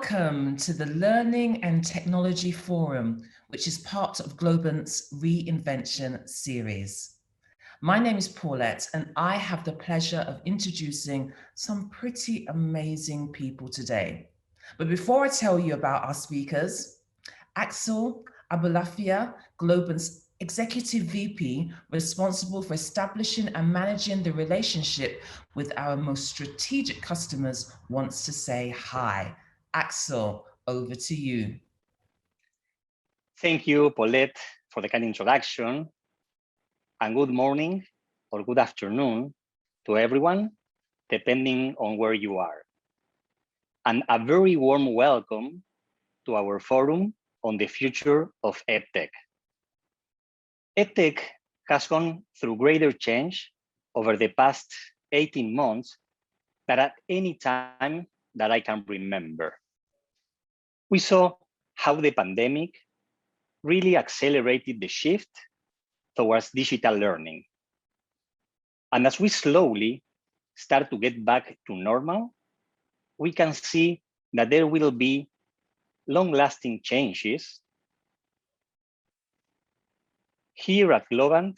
Welcome to the Learning and Technology Forum, which is part of Globant's Reinvention series. My name is Paulette, and I have the pleasure of introducing some pretty amazing people today. But before I tell you about our speakers, Axel Abulafia, Globant's Executive VP, responsible for establishing and managing the relationship with our most strategic customers, wants to say hi. Axel, over to you. Thank you, Paulette, for the kind introduction. And good morning or good afternoon to everyone, depending on where you are. And a very warm welcome to our forum on the future of EdTech. EdTech has gone through greater change over the past 18 months than at any time that I can remember. We saw how the pandemic really accelerated the shift towards digital learning. And as we slowly start to get back to normal, we can see that there will be long-lasting changes. Here at Globant,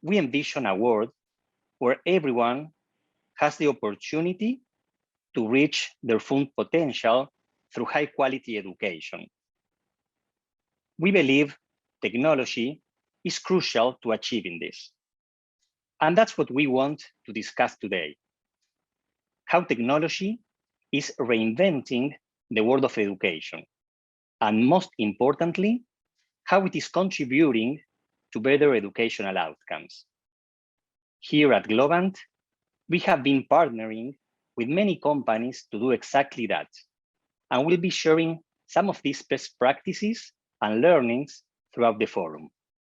we envision a world where everyone has the opportunity to reach their full potential through high-quality education. We believe technology is crucial to achieving this. And that's what we want to discuss today. How technology is reinventing the world of education. And most importantly, how it is contributing to better educational outcomes. Here at Globant, we have been partnering with many companies to do exactly that. And we'll be sharing some of these best practices and learnings throughout the forum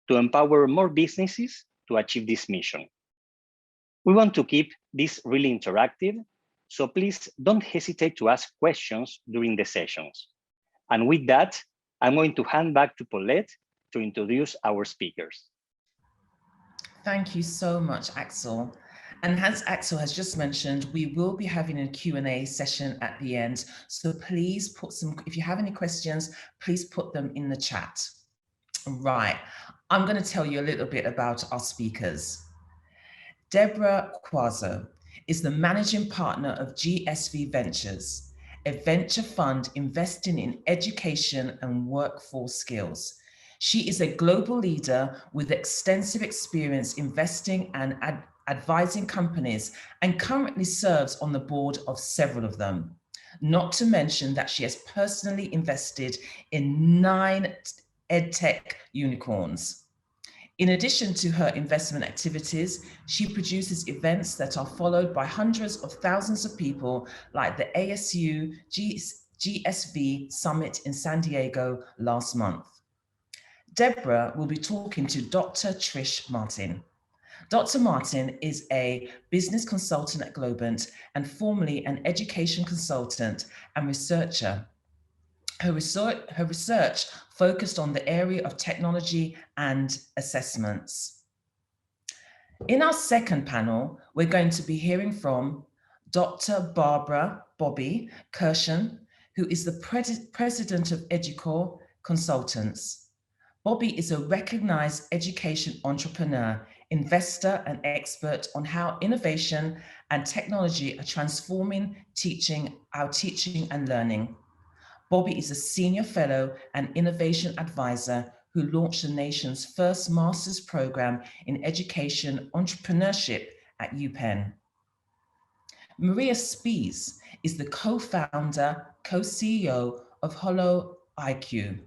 to empower more businesses to achieve this mission. We want to keep this really interactive, so please don't hesitate to ask questions during the sessions. And with that, I'm going to hand back to Paulette to introduce our speakers. Thank you so much, Axel. And as Axel has just mentioned, we will be having a Q&A session at the end. So please put if you have any questions, please put them in the chat. Right, I'm going to tell you a little bit about our speakers. Deborah Quazo is the managing partner of GSV Ventures, a venture fund investing in education and workforce skills. She is a global leader with extensive experience investing and advising companies and currently serves on the board of several of them. Not to mention that she has personally invested in 9 EdTech unicorns. In addition to her investment activities, she produces events that are followed by hundreds of thousands of people, like the ASU GSV Summit in San Diego last month. Deborah will be talking to Dr. Trish Martin. Dr. Martin is a business consultant at Globant and formerly an education consultant and researcher. Her research focused on the area of technology and assessments. In our second panel, we're going to be hearing from Dr. Barbara Bobby Kirshen, who is the president of Educor Consultants. Bobby is a recognized education entrepreneur, investor, and expert on how innovation and technology are transforming our teaching and learning. Bobby is a senior fellow and innovation advisor who launched the nation's first master's program in education entrepreneurship at UPenn. Maria Spies is the co-founder, co-CEO of Holon IQ,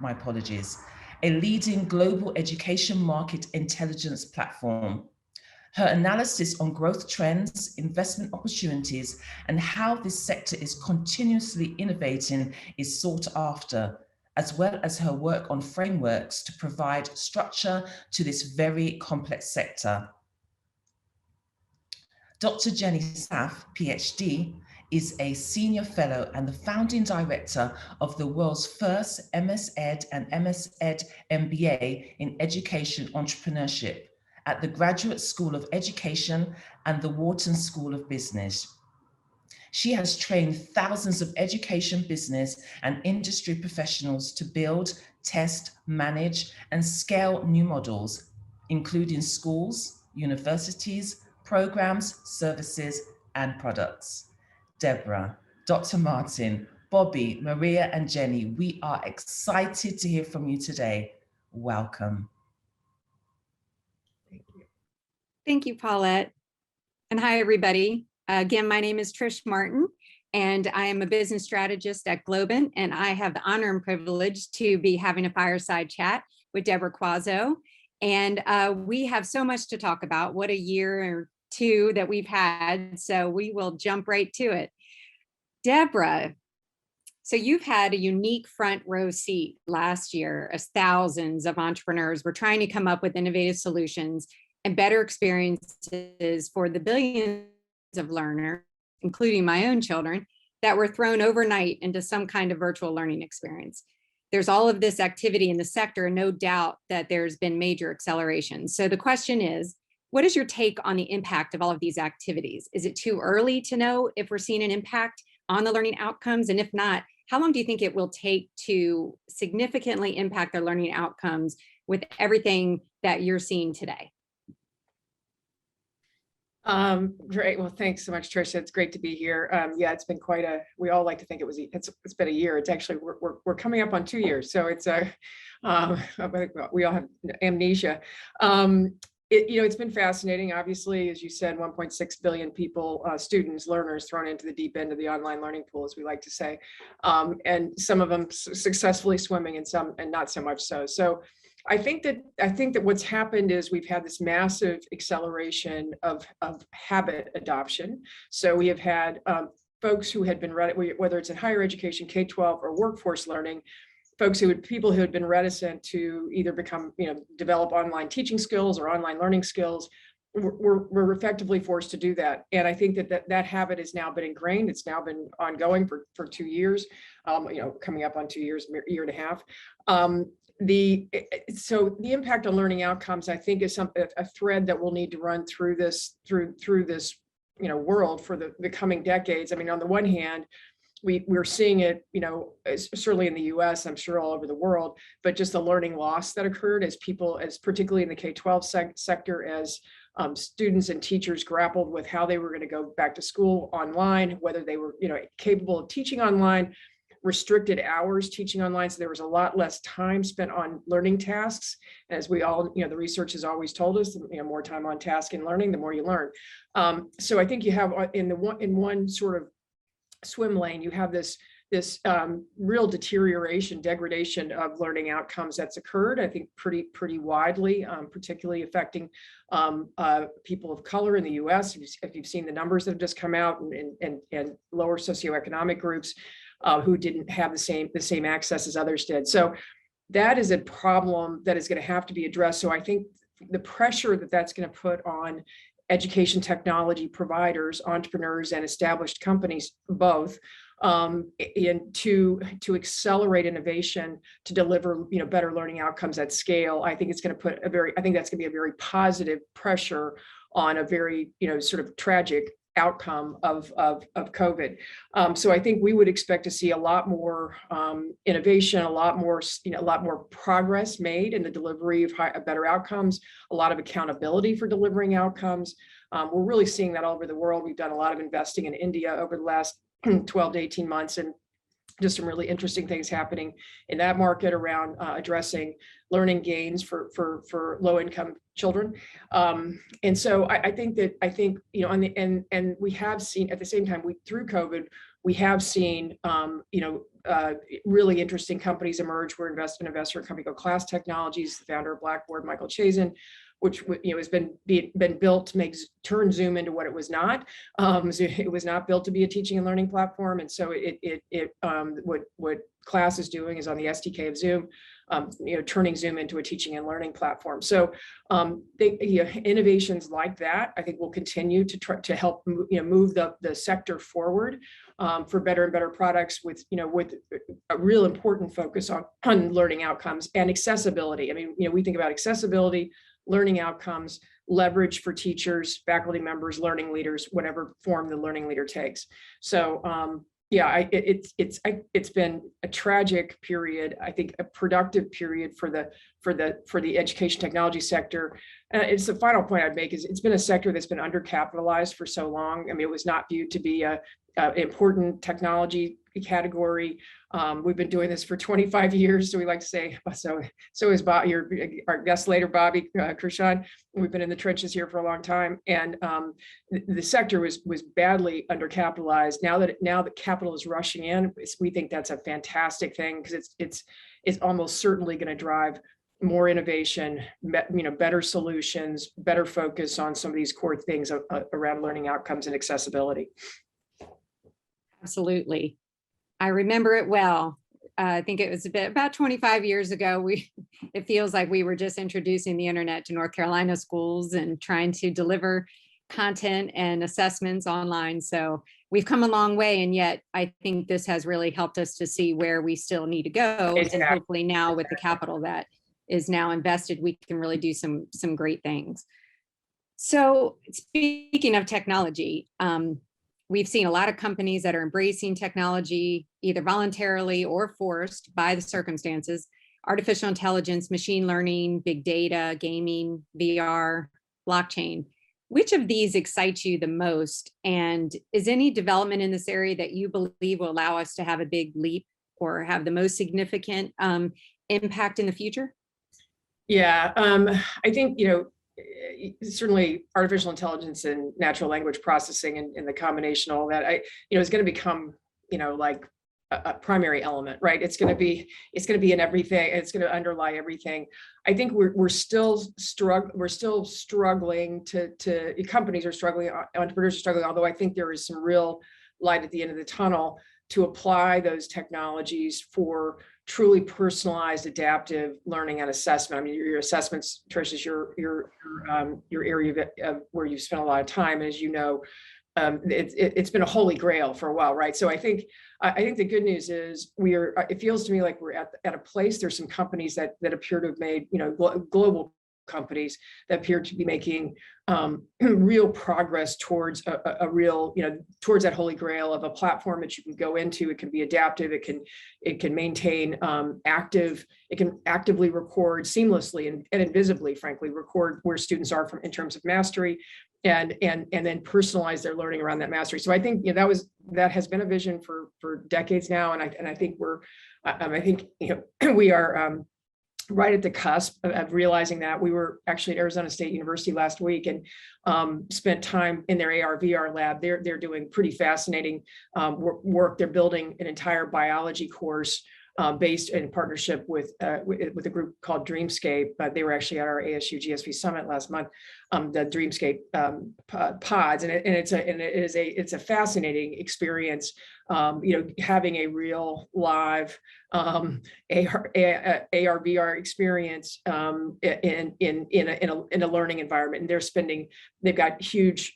my apologies, a leading global education market intelligence platform. Her analysis on growth trends, investment opportunities, and how this sector is continuously innovating is sought after, as well as her work on frameworks to provide structure to this very complex sector. Dr. Jenny Saff, PhD, is a senior fellow and the founding director of the world's first MS Ed and MS Ed MBA in education entrepreneurship at the Graduate School of Education and the Wharton School of Business. She has trained thousands of education, business, and industry professionals to build, test, manage, and scale new models, including schools, universities, programs, services, and products. Deborah, Dr. Martin, Bobby, Maria, and Jenny, we are excited to hear from you today. Welcome. Thank you. Thank you, Paulette. And hi, everybody. Again, my name is Trish Martin, and I am a business strategist at Globant, and I have the honor and privilege to be having a fireside chat with Deborah Quazzo. And we have so much to talk about. What a year or two that we've had. So we will jump right to it. Deborah, so you've had a unique front row seat last year as thousands of entrepreneurs were trying to come up with innovative solutions and better experiences for the billions of learners, including my own children, that were thrown overnight into some kind of virtual learning experience. There's all of this activity in the sector, and no doubt that there's been major acceleration. So the question is, what is your take on the impact of all of these activities? Is it too early to know if we're seeing an impact on the learning outcomes? And if not, how long do you think it will take to significantly impact their learning outcomes with everything that you're seeing today? Great. Well, thanks so much, Tricia. It's great to be here. Yeah, it's been quite a, we all like to think it's been a year. It's actually, we're coming up on 2 years. So it's we all have amnesia. It's been fascinating. Obviously, as you said, 1.6 billion people, students, learners thrown into the deep end of the online learning pool, as we like to say. And some of them successfully swimming and some, and not so much so. So I think that what's happened is we've had this massive acceleration of habit adoption. So we have had folks who had been ready, whether it's in higher education, K-12 or workforce learning, people who had been reticent to either develop online teaching skills or online learning skills were effectively forced to do that. And I think that habit has now been ingrained. It's now been ongoing for 2 years, coming up on 2 years, year and a half. So the impact on learning outcomes, I think, is a thread that we'll need to run through this world for the coming decades. I mean, on the one hand, we're seeing it, certainly in the US, I'm sure all over the world, but just the learning loss that occurred as particularly in the K-12 sector, as students and teachers grappled with how they were going to go back to school online, whether they were, capable of teaching online, restricted hours teaching online. So there was a lot less time spent on learning tasks. As we all, the research has always told us, more time on task and learning, the more you learn. So I think you have in one sort of swim lane, you have this real degradation of learning outcomes that's occurred, I think pretty widely, particularly affecting people of color in the US. If you've seen the numbers that have just come out, and lower socioeconomic groups who didn't have the same access as others did. So that is a problem that is going to have to be addressed. So I think the pressure that's going to put on education technology providers, entrepreneurs, and established companies, both, and to accelerate innovation to deliver better learning outcomes at scale. I think it's going to put that's going to be a very positive pressure on a very sort of tragic outcome of COVID. So I think we would expect to see a lot more innovation, a lot more progress made in the delivery of better outcomes, a lot of accountability for delivering outcomes. We're really seeing that all over the world. We've done a lot of investing in India over the last 12 to 18 months, and just some really interesting things happening in that market around addressing learning gains for low-income children. And so I think and we have seen at the same time, through COVID, we have seen really interesting companies emerge. We're an investor in a company called Class Technologies, the founder of Blackboard, Michael Chazen, which has been built to turn Zoom into what it was not. It was not built to be a teaching and learning platform, and so what Class is doing is on the SDK of Zoom, turning Zoom into a teaching and learning platform. So innovations like that, I think, will continue to help move the sector forward for better and better products with a real important focus on learning outcomes and accessibility. I mean, we think about accessibility, learning outcomes, leverage for teachers, faculty members, learning leaders, whatever form the learning leader takes. So yeah, it's been a tragic period. I think a productive period for the education technology sector. It's the final point I'd make is it's been a sector that's been undercapitalized for so long. I mean, it was not viewed to be a important technology category. We've been doing this for 25 years. So we like to say, so is our guest later, Bobby Krishan. We've been in the trenches here for a long time. And the sector was badly undercapitalized. Now that capital is rushing in, we think that's a fantastic thing because it's almost certainly going to drive more innovation, better solutions, better focus on some of these core things around learning outcomes and accessibility. Absolutely. I remember it well. I think it was about 25 years ago. It feels like we were just introducing the internet to North Carolina schools and trying to deliver content and assessments online. So we've come a long way, and yet I think this has really helped us to see where we still need to go. Exactly. And hopefully now with the capital that is now invested, we can really do some great things. So speaking of technology, we've seen a lot of companies that are embracing technology, either voluntarily or forced by the circumstances: artificial intelligence, machine learning, big data, gaming, VR, blockchain. Which of these excites you the most? And is any development in this area that you believe will allow us to have a big leap or have the most significant impact in the future? Yeah, I think, certainly artificial intelligence and natural language processing and the combination of all that, is going to become, like a primary element, right? It's going to be in everything. It's going to underlie everything. I think we're still struggling to companies are struggling, entrepreneurs are struggling, although I think there is some real light at the end of the tunnel to apply those technologies for truly personalized adaptive learning and assessment. I mean, your assessments, Trish, is your area of where you've spent a lot of time. And as you know, it's been a holy grail for a while, right? So I think the good news is it feels to me like we're at a place. There's some companies that appear to have made, global companies that appear to be making real progress towards a real, towards that holy grail of a platform that you can go into. It can be adaptive. It can maintain it can actively record seamlessly and invisibly, frankly, record where students are in terms of mastery, and then personalize their learning around that mastery. So I think that has been a vision for decades now, and I think we are right at the cusp of realizing that. We were actually at Arizona State University last week and spent time in their AR/VR lab. They're doing pretty fascinating work. They're building an entire biology course based in partnership with a group called Dreamscape. They were actually at our ASU GSV Summit last month. The Dreamscape pods, and it's a fascinating experience. Having a real live AR/VR experience in a learning environment, and they've got huge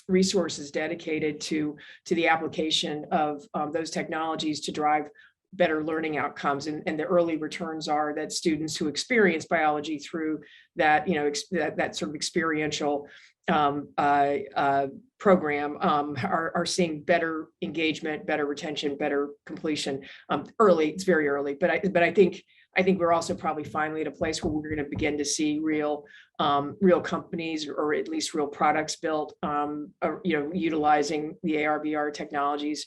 resources dedicated to the application of those technologies to drive better learning outcomes, and the early returns are that students who experience biology through that that sort of experiential program are seeing better engagement, better retention, better completion. It's very early, but I think we're also probably finally at a place where we're going to begin to see real companies, or at least real products built, utilizing the AR/VR technologies.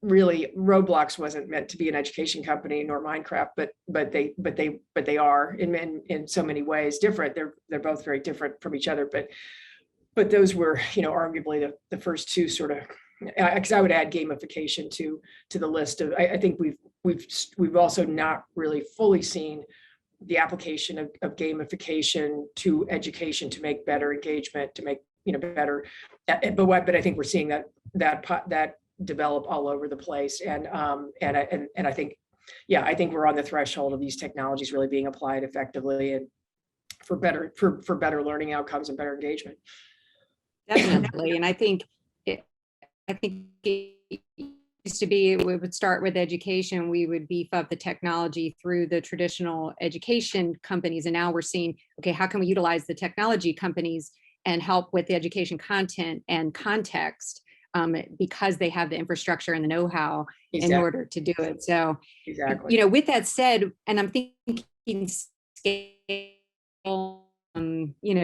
Really, Roblox wasn't meant to be an education company, nor Minecraft, but they are in so many ways different. They're both very different from each other, but those were, arguably the first two sort of, because I would add gamification to the list of. I think we've also not really fully seen the application of gamification to education to make better engagement, to make better. But I think we're seeing that develop all over the place, and I think we're on the threshold of these technologies really being applied effectively and for better learning outcomes and better engagement. Definitely, and I think used to be, we would start with education, we would beef up the technology through the traditional education companies. And now we're seeing, okay, how can we utilize the technology companies and help with the education content and context, because they have the infrastructure and the know-how in order to do it. So, exactly. With that said, and I'm thinking scale,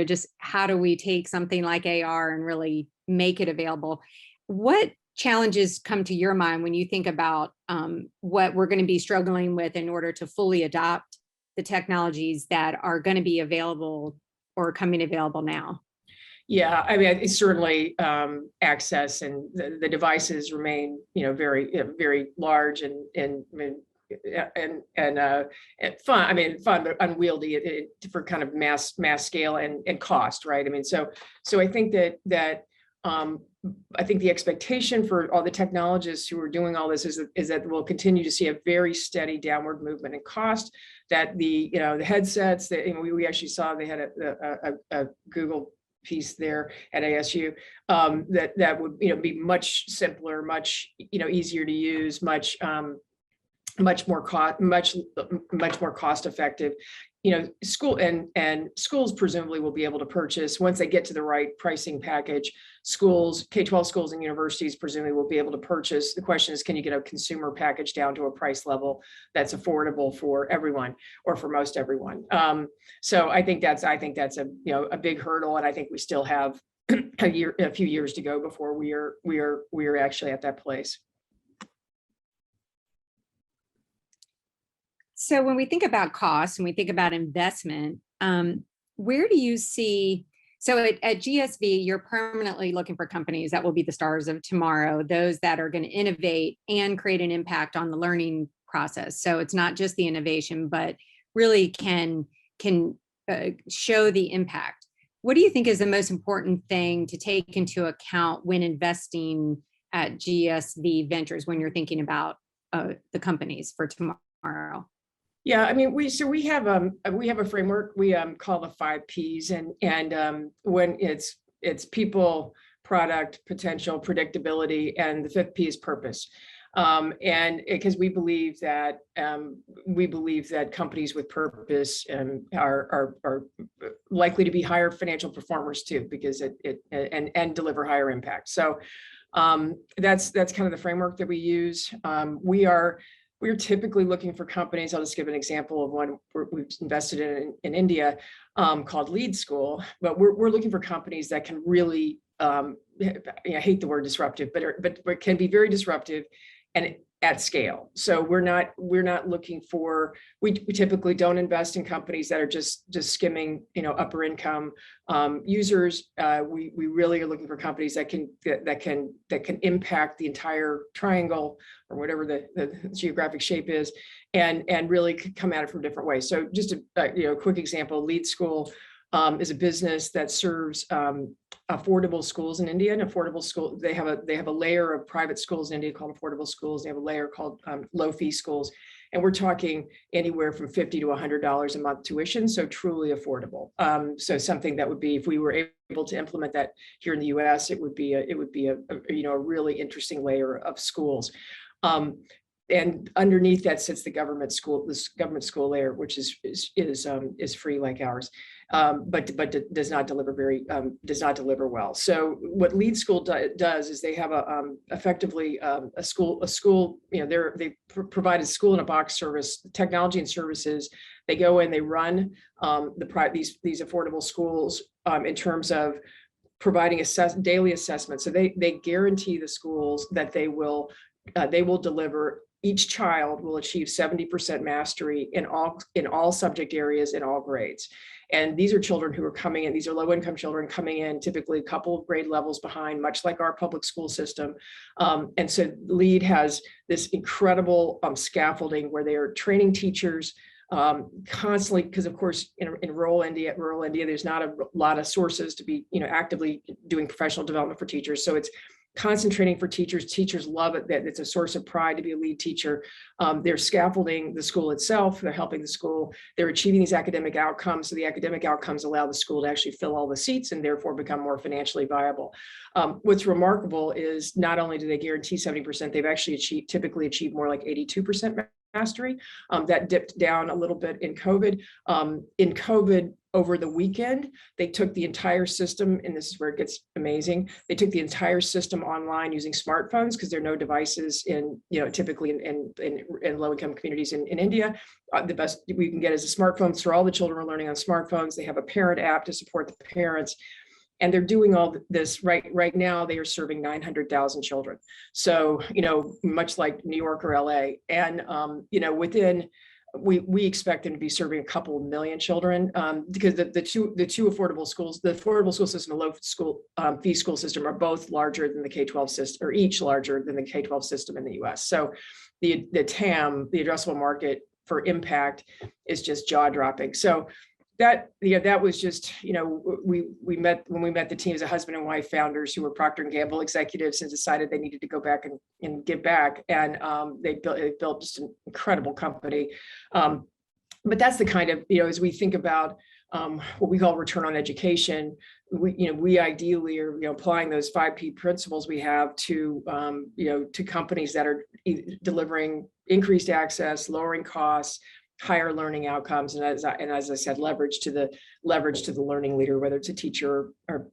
just how do we take something like AR and really make it available? What challenges come to your mind when you think about what we're going to be struggling with in order to fully adopt the technologies that are going to be available or coming available now? Yeah, I mean, it's certainly access, and the devices remain, very, very large and fun. I mean, fun but unwieldy for kind of mass scale and cost, right? I mean, so I think that I think the expectation for all the technologists who are doing all this is that we'll continue to see a very steady downward movement in cost. That the headsets that we actually saw, they had a Google piece there at ASU that would be much simpler, much easier to use, much more cost effective. School and schools presumably will be able to purchase, once they get to the right pricing package, schools, K-12 schools and universities presumably will be able to purchase. The question is, can you get a consumer package down to a price level that's affordable for everyone, or for most everyone? So I think that's a big hurdle, and I think we still have a few years to go before we are actually at that place. So when we think about cost and we think about investment, where do you see, so at GSV, you're permanently looking for companies that will be the stars of tomorrow, those that are going to innovate and create an impact on the learning process. So it's not just the innovation, but really can show the impact. What do you think is the most important thing to take into account when investing at GSV Ventures, when you're thinking about the companies for tomorrow? Yeah, I mean, we have a framework we call the 5 Ps, and when it's people, product, potential, predictability, and the 5th P is purpose. And because we believe that companies with purpose are likely to be higher financial performers too, because and deliver higher impact. So that's kind of the framework that we use. We're typically looking for companies. I'll just give an example of one we've invested in India called Lead School. But we're looking for companies that can really, I hate the word disruptive, but can be very disruptive and at scale. So we're not looking for. We typically don't invest in companies that are just skimming, upper income users. We really are looking for companies that can impact the entire triangle, or whatever the geographic shape is, and really come at it from different ways. So just a quick example: Lead School is a business that serves affordable schools in India. And affordable school, they have a layer of private schools in India called affordable schools. They have a layer called low fee schools, and we're talking anywhere from $50 to $100 a month tuition. So truly affordable. So something that would be, if we were able to implement that here in the U.S., it would be a really interesting layer of schools. And underneath that sits the government school layer, which is free like ours, but does not deliver well. So what Lead School does is they have effectively a school. They provide a school in a box service, technology and services. They go in, they run these affordable schools in terms of providing daily assessments. So they guarantee the schools that they will deliver. Each child will achieve 70% mastery in all subject areas in all grades. And these are children who are coming in, these are low-income children coming in, typically a couple of grade levels behind, much like our public school system. And so LEAD has this incredible scaffolding where they are training teachers constantly, because of course in rural India, there's not a lot of sources to be actively doing professional development for teachers. So concentrating for teachers. Teachers love it, that it's a source of pride to be a lead teacher. They're scaffolding the school itself. They're helping the school. They're achieving these academic outcomes. So the academic outcomes allow the school to actually fill all the seats and therefore become more financially viable. What's remarkable is not only do they guarantee 70%, they've actually typically achieved more like 82% mastery. That dipped down a little bit in COVID. In COVID, over the weekend, they took the entire system, and this is where it gets amazing. They took the entire system online using smartphones, because there are no devices in, typically in low-income communities in India. The best we can get is a smartphone. So all the children are learning on smartphones. They have a parent app to support the parents. And they're doing all this right now. They are serving 900,000 children. So, much like New York or LA. And, we expect them to be serving a couple million children, because the two affordable schools, the affordable school system and low school fee school system, are both larger than the K-12 system, or each larger than the K-12 system in the US. So the TAM, the addressable market for impact, is just jaw dropping. So that was just, we met the team as a husband and wife founders who were Procter & Gamble executives, and decided they needed to go back and give back. And they built just an incredible company. But that's the kind of, as we think about what we call return on education, we ideally are, applying those 5P principles we have to, to companies that are delivering increased access, lowering costs, higher learning outcomes, and as I said, leverage to the learning leader, whether it's a teacher or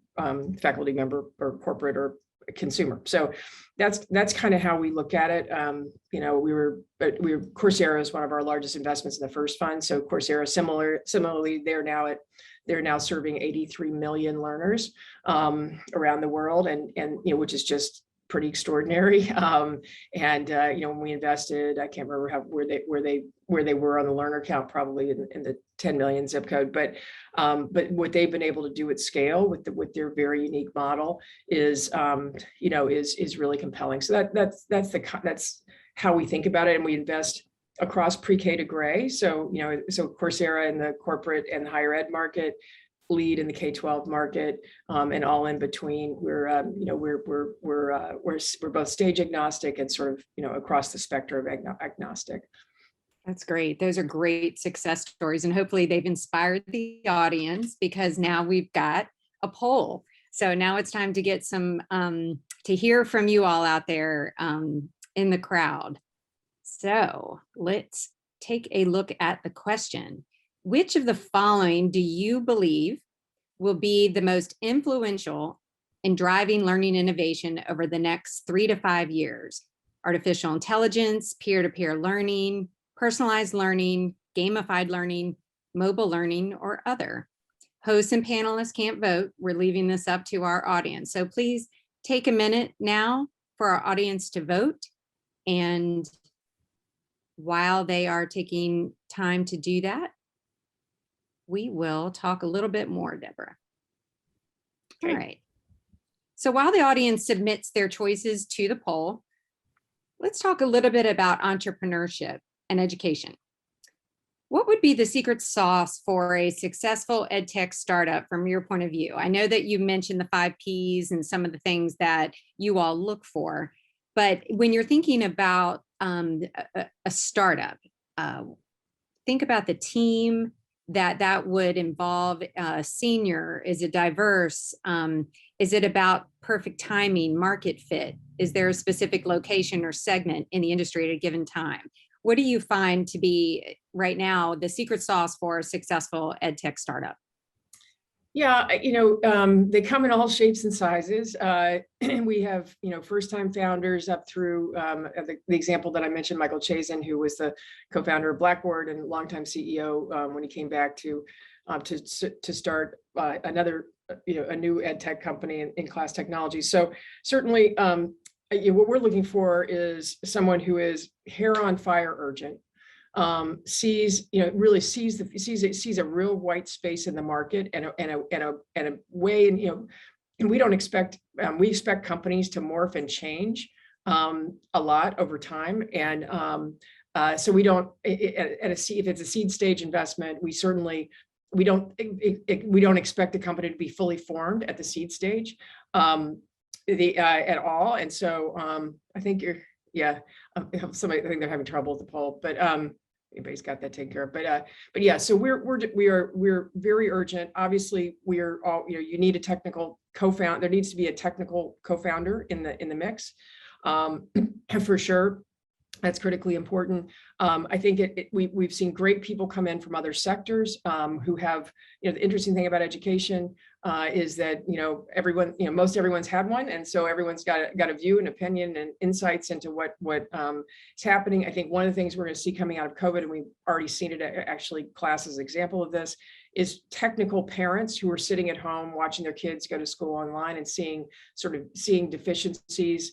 faculty member or corporate or a consumer. So that's kind of how we look at it. Coursera is one of our largest investments in the first fund. So Coursera, similarly, they're now serving 83 million learners around the world, and which is just pretty extraordinary. When we invested, I can't remember where they were on the learner count, probably in the 10 million zip code. But what they've been able to do at scale with their very unique model is really compelling. So that's how we think about it, and we invest across pre-K to gray. So Coursera in the corporate and higher ed market, lead in the K-12 market, and all in between. We're both stage agnostic and sort of across the spectrum of agnostic. That's great. Those are great success stories, and hopefully they've inspired the audience, because now we've got a poll. So now it's time to get some to hear from you all out there in the crowd. So let's take a look at the question. Which of the following do you believe will be the most influential in driving learning innovation over the next 3 to 5 years? Artificial intelligence, peer-to-peer learning, personalized learning, gamified learning, mobile learning, or other? Hosts and panelists can't vote. We're leaving this up to our audience. So please take a minute now for our audience to vote. And while they are taking time to do that, we will talk a little bit more, Deborah. Okay. All right. So while the audience submits their choices to the poll, let's talk a little bit about entrepreneurship and education. What would be the secret sauce for a successful EdTech startup from your point of view? I know that you mentioned the 5 Ps and some of the things that you all look for, but when you're thinking about a startup, think about the team that would involve. Senior, is it diverse? Is it about perfect timing, market fit? Is there a specific location or segment in the industry at a given time? What do you find to be right now the secret sauce for a successful EdTech startup? Yeah, they come in all shapes and sizes. We have, first-time founders up through the example that I mentioned, Michael Chazen, who was the co-founder of Blackboard and longtime CEO when he came back to start another, a new ed tech company in class technology. So certainly, what we're looking for is someone who is hair on fire, urgent. Sees a real white space in the market and a way, and we don't expect, we expect companies to morph and change a lot over time. And so we don't, if it's a seed stage investment, we don't expect the company to be fully formed at the seed stage. at all. And so I think somebody, I think they're having trouble with the poll, but anybody's got that taken care of. But yeah, so we're very urgent. Obviously, we're all, you need a technical co-founder. There needs to be a technical co-founder in the mix, for sure. That's critically important. I think we've seen great people come in from other sectors who have, the interesting thing about education is that, everyone, most everyone's had one. And so everyone's got a view and opinion and insights into what is happening. I think one of the things we're going to see coming out of COVID, and we've already seen it actually, class as an example of this, is technical parents who are sitting at home watching their kids go to school online and seeing deficiencies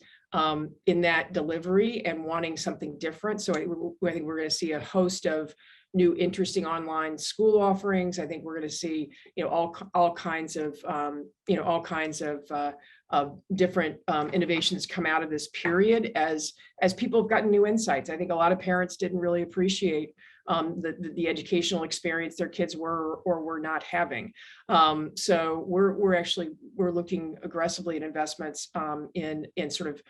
in that delivery and wanting something different. So I think we're going to see a host of new interesting online school offerings. I think we're going to see all kinds of different innovations come out of this period as people have gotten new insights. I think a lot of parents didn't really appreciate the educational experience their kids were or were not having. So we're looking aggressively at investments in sort of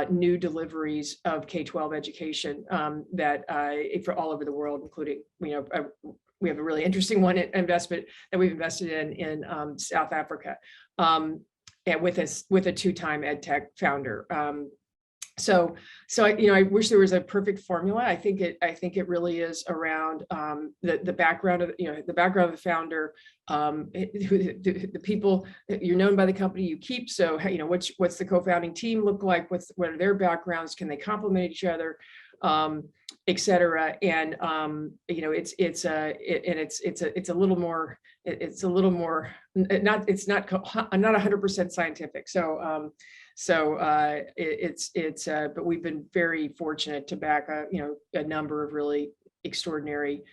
new deliveries of K-12 education that for all over the world, including, we have a really interesting investment that we've invested in South Africa, and with a two-time ed tech founder. So I wish there was a perfect formula. I think it really is around the background of the founder, the people. You're known by the company you keep. So what's the co-founding team look like? What are their backgrounds? Can they complement each other? Et cetera. And it's a little more. It's not 100% scientific. But we've been very fortunate to back a number of really extraordinary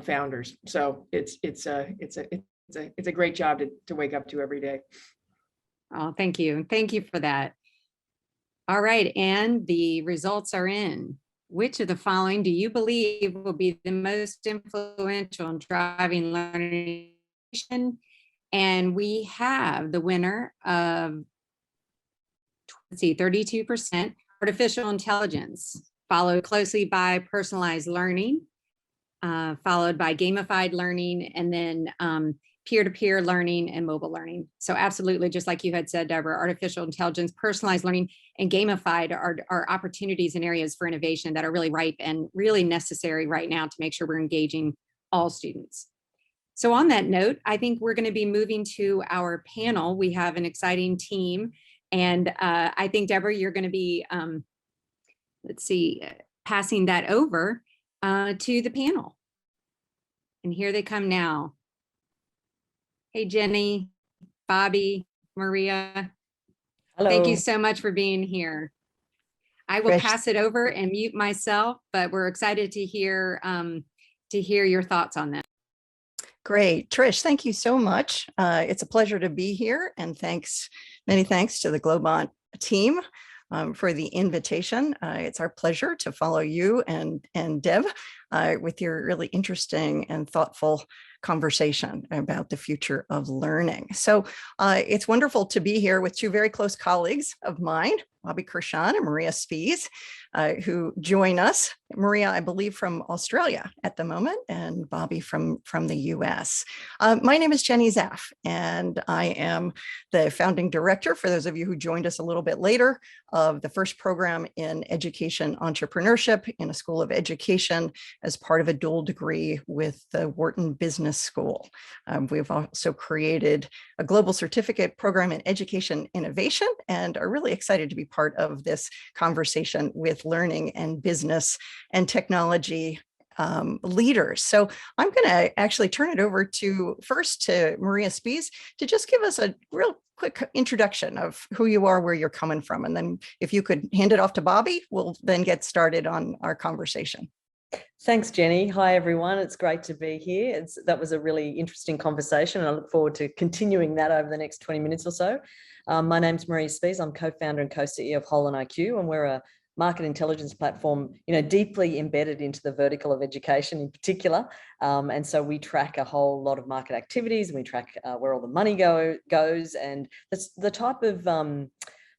founders. So it's a great job to wake up to every day. Oh, thank you. Thank you for that. All right, and the results are in. Which of the following do you believe will be the most influential in driving learning? And we have the winner of 32% artificial intelligence, followed closely by personalized learning, followed by gamified learning, and then peer-to-peer learning and mobile learning. So absolutely, just like you had said, Deborah, artificial intelligence, personalized learning, and gamified are opportunities and areas for innovation that are really ripe and really necessary right now to make sure we're engaging all students. So on that note, I think we're going to be moving to our panel. We have an exciting team. And I think, Deborah, you're going to be, passing that over to the panel. And here they come now. Hey, Jenny, Bobby, Maria. Hello. Thank you so much for being here. I will pass it over and mute myself, but we're excited to hear your thoughts on that. Great. Trish, thank you so much. It's a pleasure to be here, and many thanks to the Globant team for the invitation. It's our pleasure to follow you and Deb with your really interesting and thoughtful conversation about the future of learning. So it's wonderful to be here with two very close colleagues of mine, Bobby Kershaw and Maria Spies, who join us. Maria, I believe, from Australia at the moment, and Bobby from the US. My name is Jenny Zaff, and I am the founding director, for those of you who joined us a little bit later, of the first program in education entrepreneurship in a school of education as part of a dual degree with the Wharton Business School. We've also created a global certificate program in education innovation and are really excited to be part of this conversation with learning and business and technology leaders. So I'm going to actually turn it over to Maria Spies to just give us a real quick introduction of who you are, where you're coming from. And then if you could hand it off to Bobby, we'll then get started on our conversation. Thanks, Jenny. Hi, everyone. It's great to be here. That was a really interesting conversation, and I look forward to continuing that over the next 20 minutes or so. My name's Maria Spies. I'm co-founder and co-CEO of Whole IQ, and we're a market intelligence platform, deeply embedded into the vertical of education in particular. And so we track a whole lot of market activities, and we track where all the money goes. And that's the type of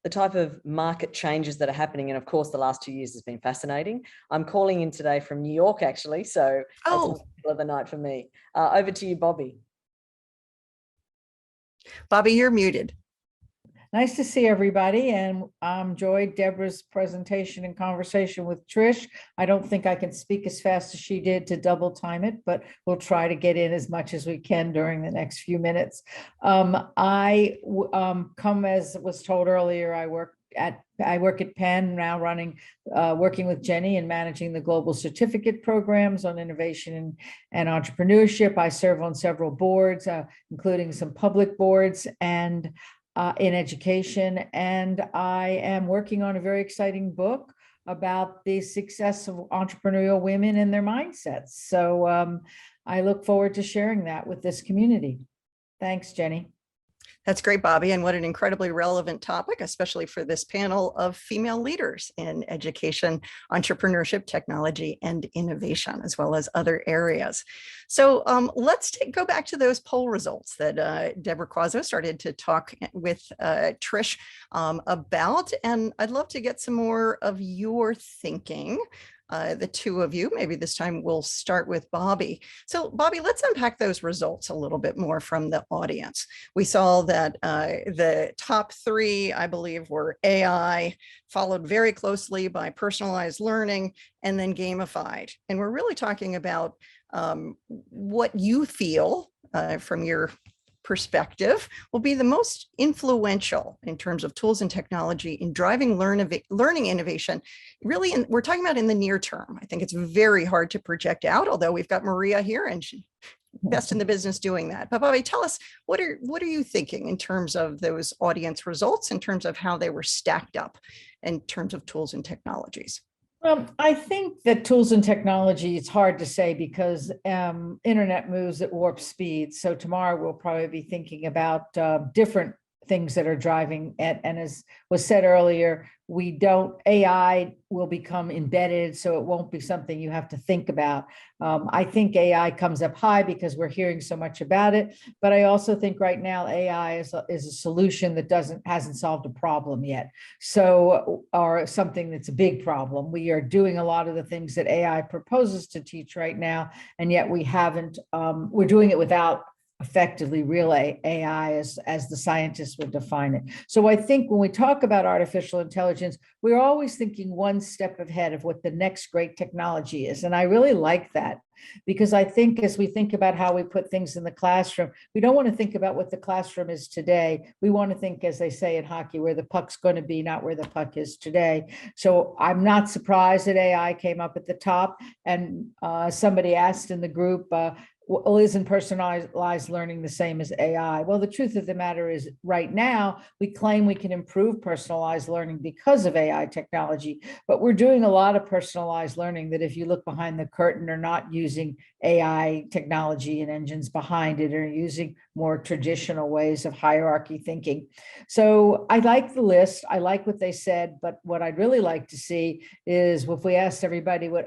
the type of market changes that are happening. And of course, the last 2 years has been fascinating. I'm calling in today from New York, actually. So it's a middle of the night for me. Over to you, Bobby. Bobby, you're muted. Nice to see everybody, and enjoyed Deborah's presentation and conversation with Trish. I don't think I can speak as fast as she did to double time it, but we'll try to get in as much as we can during the next few minutes. I come, as was told earlier, I work at Penn now, working with Jenny and managing the global certificate programs on innovation and entrepreneurship. I serve on several boards, including some public boards and in education. And I am working on a very exciting book about the success of entrepreneurial women and their mindsets. So I look forward to sharing that with this community. Thanks, Jenny. That's great, Bobby, and what an incredibly relevant topic, especially for this panel of female leaders in education, entrepreneurship, technology, and innovation, as well as other areas. So let's go back to those poll results that Deborah Quazzo started to talk with Trish about, and I'd love to get some more of your thinking. The two of you, maybe this time we'll start with Bobby. So Bobby, let's unpack those results a little bit more from the audience. We saw that the top three, I believe, were AI, followed very closely by personalized learning, and then gamified. And we're really talking about what you feel from your perspective will be the most influential in terms of tools and technology in driving learning innovation. Really, we're talking about in the near term. I think it's very hard to project out, although we've got Maria here and she's best in the business doing that. But Bobby, tell us, what are you thinking in terms of those audience results, in terms of how they were stacked up in terms of tools and technologies? I think that tools and technology, it's hard to say because internet moves at warp speed. So tomorrow we'll probably be thinking about different things that are driving it. And as was said earlier, AI will become embedded, so it won't be something you have to think about. I think AI comes up high because we're hearing so much about it, but I also think right now AI is a solution that hasn't solved a problem yet. So, or something that's a big problem. We are doing a lot of the things that AI proposes to teach right now, and yet we haven't, we're doing it without effectively real AI as the scientists would define it. So I think when we talk about artificial intelligence, we're always thinking one step ahead of what the next great technology is. And I really like that, because I think as we think about how we put things in the classroom, we don't want to think about what the classroom is today. We want to think, as they say in hockey, where the puck's going to be, not where the puck is today. So I'm not surprised that AI came up at the top. And somebody asked in the group, well, isn't personalized learning the same as AI? Well, the truth of the matter is right now, we claim we can improve personalized learning because of AI technology, but we're doing a lot of personalized learning that if you look behind the curtain are not using AI technology and engines behind it, are using more traditional ways of hierarchy thinking. So I like the list. I like what they said, but what I'd really like to see is if we asked everybody what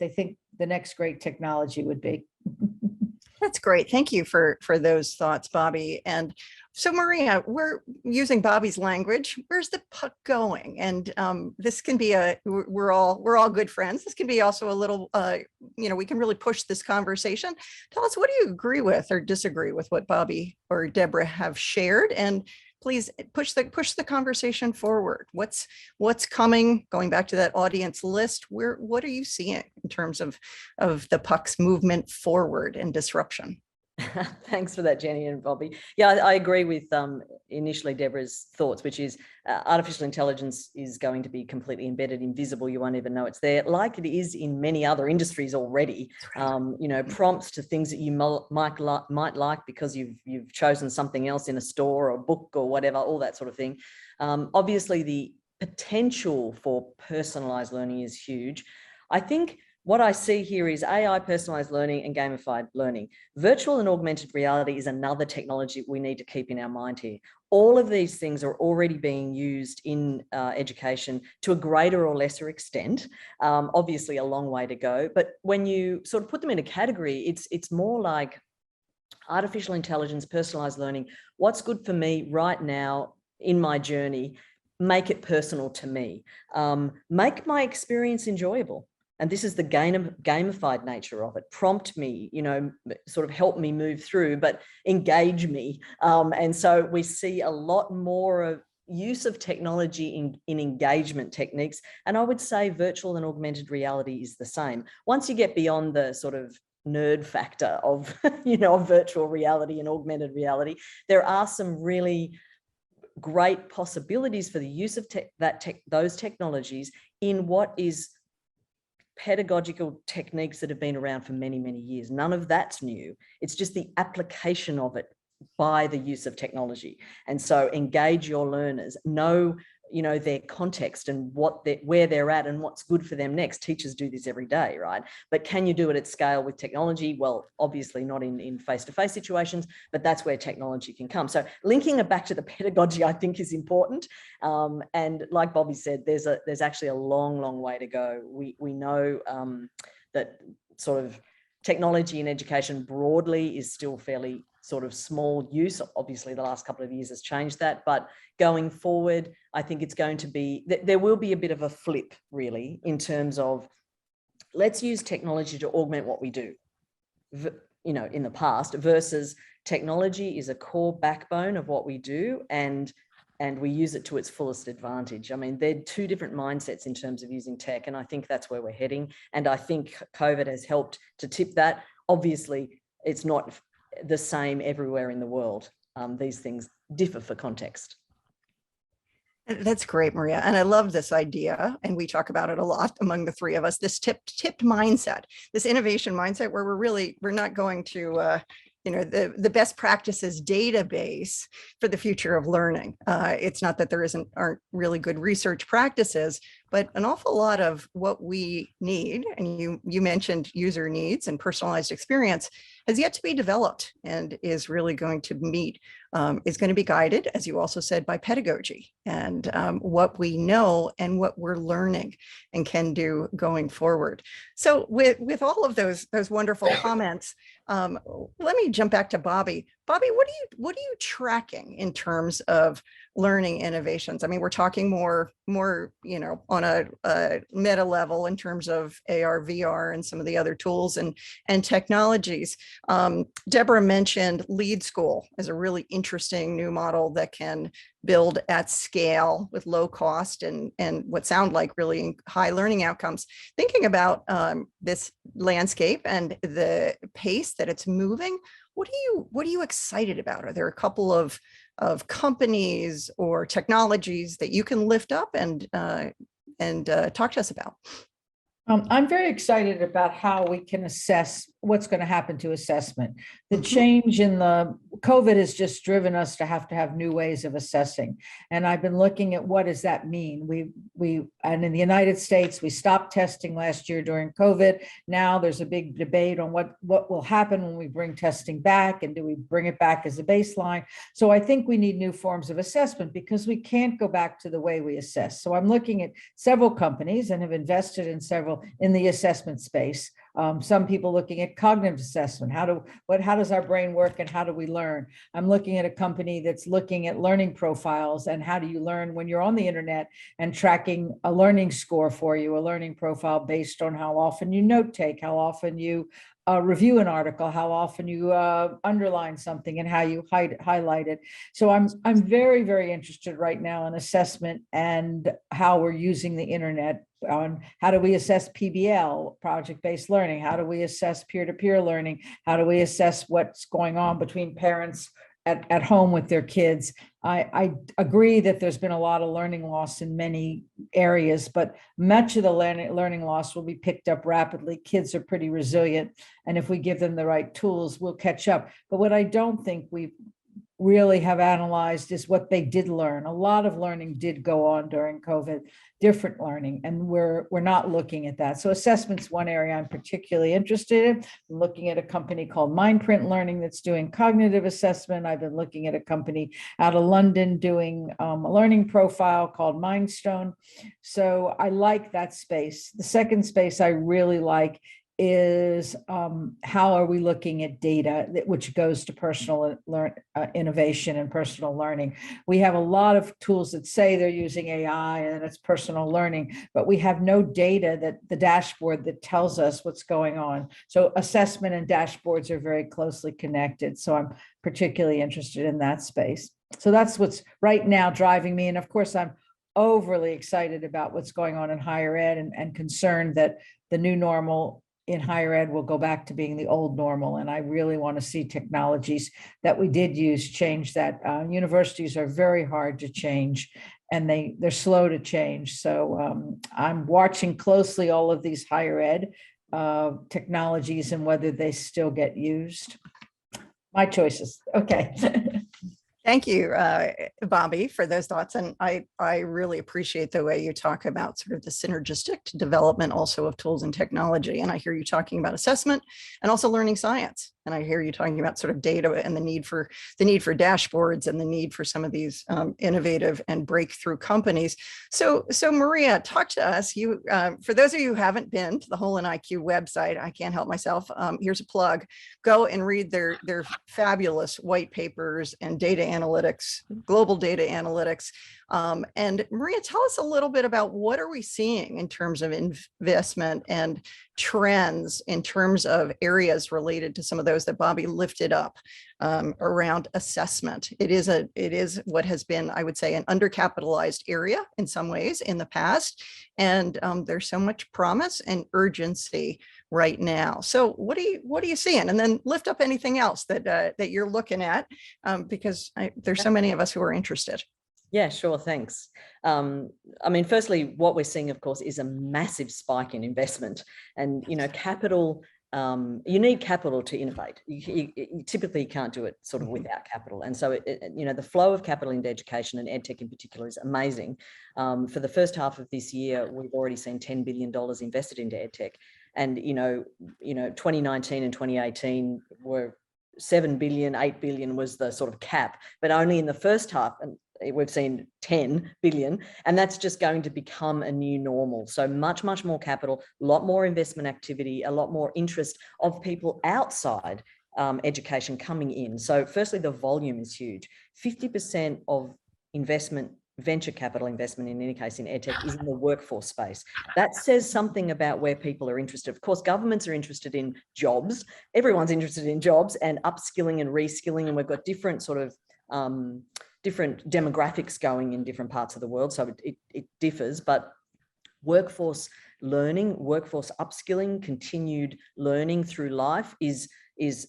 they think the next great technology would be. That's great. Thank you for those thoughts, Bobby. And so Maria, we're using Bobby's language. Where's the puck going? And this can be we're all good friends. This can be also a little, we can really push this conversation. Tell us, what do you agree with or disagree with what Bobby or Deborah have shared? And please push the conversation forward. What's coming? Going back to that audience list, what are you seeing in terms of the puck's movement forward and disruption? Thanks for that, Jenny and Bobby. Yeah, I agree with initially Deborah's thoughts, which is artificial intelligence is going to be completely embedded, invisible. You won't even know it's there, like it is in many other industries already. Right. Prompts to things that you might like because you've chosen something else in a store or a book or whatever, all that sort of thing. Obviously, the potential for personalized learning is huge. I think what I see here is AI, personalized learning, and gamified learning. Virtual and augmented reality is another technology we need to keep in our mind here. All of these things are already being used in education to a greater or lesser extent. Obviously, a long way to go. But when you sort of put them in a category, it's more like artificial intelligence, personalized learning. What's good for me right now in my journey? make it personal to me, make my experience enjoyable. And this is the gamified nature of it. Prompt me, sort of help me move through, but engage me. And so we see a lot more of use of technology in engagement techniques. And I would say virtual and augmented reality is the same. Once you get beyond the sort of nerd factor of, of virtual reality and augmented reality, there are some really great possibilities for the use of those technologies in what is pedagogical techniques that have been around for many, many years. None of that's new. It's just the application of it by the use of technology. And so engage your learners, know their context and where they're at and what's good for them next. Teachers do this every day, right? But can you do it at scale with technology? Well, obviously not in face-to-face situations, but that's where technology can come. So linking it back to the pedagogy, I think, is important. And like Bobby said, there's actually a long, long way to go. We know that sort of technology in education broadly is still fairly sort of small use. Obviously, the last couple of years has changed that, but going forward, I think it's going to be, there will be a bit of a flip really in terms of let's use technology to augment what we do, in the past, versus technology is a core backbone of what we do and we use it to its fullest advantage. I mean, they're two different mindsets in terms of using tech, and I think that's where we're heading. And I think COVID has helped to tip that. Obviously, it's not the same everywhere in the world. These things differ for context. That's great, Maria. And I love this idea. And we talk about it a lot among the three of us, this tipped mindset, this innovation mindset where we're not going to, the best practices database for the future of learning. It's not that there aren't really good research practices, but an awful lot of what we need, and you mentioned user needs and personalized experience, has yet to be developed and is really going to is going to be guided, as you also said, by pedagogy and what we know and what we're learning and can do going forward. So with all of those wonderful comments, let me jump back to Bobby. Bobby, what are you tracking in terms of learning innovations? I mean, we're talking more, on a meta level in terms of AR, VR, and some of the other tools and technologies. Deborah mentioned Lead School as a really interesting new model that can build at scale with low cost and what sound like really high learning outcomes. Thinking about this landscape and the pace that it's moving, what are you excited about? Are there a couple of companies or technologies that you can lift up and talk to us about? I'm very excited about how we can assess what's going to happen to assessment. The change in the COVID has just driven us to have new ways of assessing. And I've been looking at what does that mean? And in the United States, we stopped testing last year during COVID. Now there's a big debate on what will happen when we bring testing back, and do we bring it back as a baseline? So I think we need new forms of assessment because we can't go back to the way we assess. So I'm looking at several companies and have invested in several in the assessment space. Some people looking at cognitive assessment. How does our brain work and how do we learn? I'm looking at a company that's looking at learning profiles and how do you learn when you're on the internet, and tracking a learning score for you, a learning profile based on how often you note take, how often you review an article, how often you underline something, and how you highlight it. So I'm very, very interested right now in assessment and how we're using the internet. On how do we assess PBL, project-based learning? How do we assess peer-to-peer learning? How do we assess what's going on between parents at home with their kids? I agree that there's been a lot of learning loss in many areas, but much of the learning loss will be picked up rapidly. Kids are pretty resilient, and if we give them the right tools, we'll catch up. But what I don't think we really have analyzed is what they did learn. A lot of learning did go on during COVID, different learning, and we're not looking at that. So assessment's one area I'm particularly interested in. I'm looking at a company called Mindprint Learning that's doing cognitive assessment. I've been looking at a company out of London doing a learning profile called Mindstone. So I like that space. The second space I really like is how are we looking at data, which goes to personal innovation and personal learning. We have a lot of tools that say they're using AI and it's personal learning, but we have no data, that the dashboard that tells us what's going on. So assessment and dashboards are very closely connected. So I'm particularly interested in that space. So that's what's right now driving me. And of course, I'm overly excited about what's going on in higher ed, and concerned that the new normal in higher ed will go back to being the old normal. And I really want to see technologies that we did use change that. Universities are very hard to change, and they're slow to change. So I'm watching closely all of these higher ed technologies and whether they still get used. My choices. Okay. Thank you, Bobby, for those thoughts. And I really appreciate the way you talk about sort of the synergistic development also of tools and technology. And I hear you talking about assessment and also learning science. And I hear you talking about sort of data and the need for dashboards and the need for some of these innovative and breakthrough companies. So Maria, talk to us. You, for those of you who haven't been to the Hole in IQ website, I can't help myself. Here's a plug. Go and read their fabulous white papers and data analytics, global data analytics. And Maria, tell us a little bit about what are we seeing in terms of investment and trends in terms of areas related to some of those that Bobby lifted up around assessment. It is what has been, I would say, an undercapitalized area in some ways in the past. And there's so much promise and urgency right now. So what are you seeing? And then lift up anything else that you're looking at, because there's so many of us who are interested. Yeah, sure. Thanks. I mean, firstly, what we're seeing, of course, is a massive spike in investment, and, capital, you need capital to innovate. You typically can't do it sort of without capital. And so, the flow of capital into education and edtech in particular is amazing. For the first half of this year, we've already seen $10 billion invested into edtech. And, 2019 and 2018 were 7 billion, 8 billion was the sort of cap, but only in the first half, and we've seen 10 billion, and that's just going to become a new normal. So much more capital, a lot more investment activity, a lot more interest of people outside education coming in. So firstly, the volume is huge. 50% of investment, venture capital investment, in any case in edtech, is in the workforce space. That says something about where people are interested. Of course, governments are interested in jobs. Everyone's interested in jobs and upskilling and reskilling, and we've got different sort of different demographics going in different parts of the world. So it differs, but workforce learning, workforce upskilling, continued learning through life is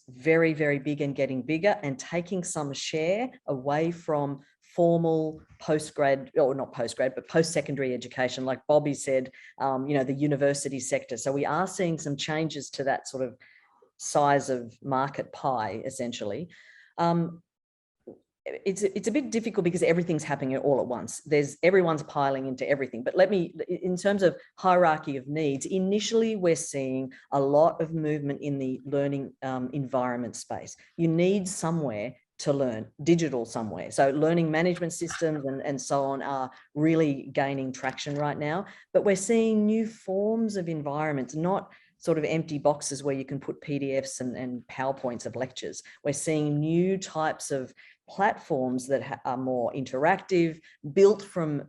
very, very big and getting bigger, and taking some share away from formal postgrad, or not postgrad, but post-secondary education, like Bobby said, the university sector. So we are seeing some changes to that sort of size of market pie, essentially. It's a bit difficult because everything's happening all at once. Everyone's piling into everything. But in terms of hierarchy of needs, initially we're seeing a lot of movement in the learning environment space. You need somewhere to learn, digital somewhere. So learning management systems and so on are really gaining traction right now. But we're seeing new forms of environments, not sort of empty boxes where you can put PDFs and PowerPoints of lectures. We're seeing new types of platforms that are more interactive, built from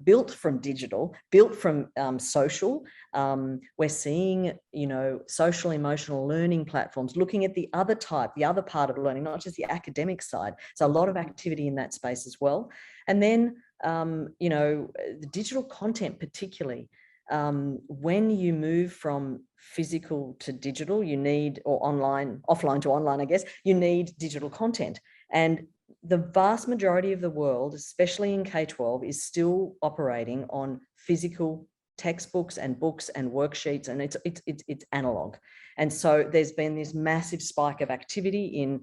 digital, built from social. We're seeing, social emotional learning platforms, looking at the other part of learning, not just the academic side. So a lot of activity in that space as well. And then, the digital content particularly. When you move from physical to digital, you need, or offline to online, I guess, you need digital content. And the vast majority of the world, especially in K-12, is still operating on physical textbooks and books and worksheets, and it's analog. And so there's been this massive spike of activity in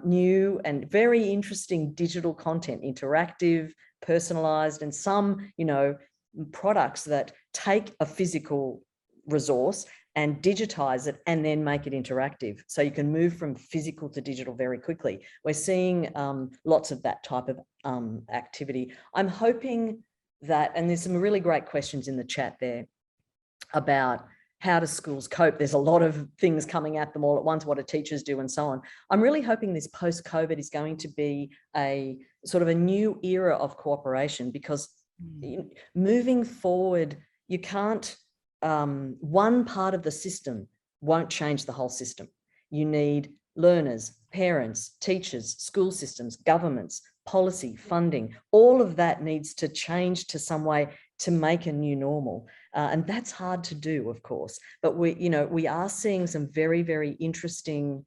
new and very interesting digital content, interactive, personalized, and some, products that take a physical resource and digitize it and then make it interactive. So you can move from physical to digital very quickly. We're seeing lots of that type of activity. I'm hoping that, and there's some really great questions in the chat there about how do schools cope? There's a lot of things coming at them all at once. What do teachers do, and so on? I'm really hoping this post-COVID is going to be a sort of a new era of cooperation, because moving forward, you can't, one part of the system won't change the whole system. You need learners, parents, teachers, school systems, governments, policy, funding. All of that needs to change to some way to make a new normal. And that's hard to do, of course. But we are seeing some very, very interesting